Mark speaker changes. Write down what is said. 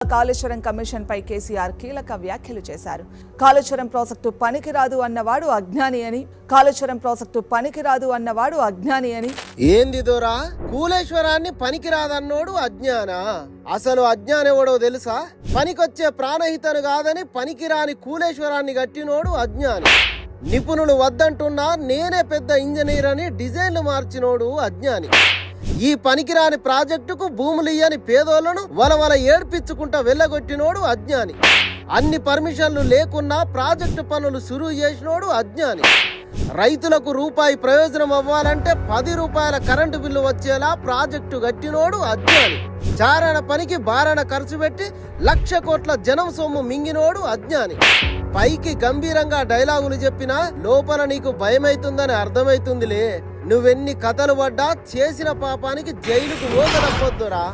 Speaker 1: Kaleshwaram commission పై కేసీఆర్ కీలక వ్యాఖ్యలు చేశారు. కాళేశ్వరం ప్రాజెక్టు పనికిరాదు అన్నవాడు అజ్ఞాని అని, కాళేశ్వరం ప్రాజెక్టు పనికిరాదు అన్నవాడు అజ్ఞాని అని.
Speaker 2: ఏంది దొరా, కూలేశ్వరాన్ని పనికిరాదన్నోడు అజ్ఞానా? అసలు అజ్ఞానెవడో తెలుసా? పనికొచ్చే ప్రాణహితను కాదని పనికిరాని కూలేశ్వరాన్ని కట్టినోడు అజ్ఞాని. నిపుణులు వద్దంటున్నా నేనే పెద్ద ఇంజనీర్ అని డిజైన్లు మార్చినోడు అజ్ఞాని. ఈ పనికిరాని ప్రాజెక్టుకు భూములు ఇయ్యని పేదోళ్లను వలవల ఏడ్పించుకుంటా వెళ్ళగొట్టినోడు అజ్ఞాని. అన్ని పర్మిషన్లు లేకున్నా ప్రాజెక్టు పనులు సురువు చేసినోడు అజ్ఞాని. రైతులకు రూపాయి ప్రయోజనం అవ్వాలంటే 10 రూపాయల కరెంటు బిల్లు వచ్చేలా ప్రాజెక్టు కట్టినోడు అజ్ఞాని. చారణ పనికి బారణ ఖర్చు పెట్టి 1,00,000 కోట్ల జనం సొమ్ము మింగినోడు అజ్ఞాని. పైకి గంభీరంగా డైలాగులు చెప్పినా లోపల నీకు భయమైతుందని అర్థమైతుందిలే. నువ్వెన్ని కథలు పడ్డా చేసిన పాపానికి జైలుకు పోక తప్పొద్దురా.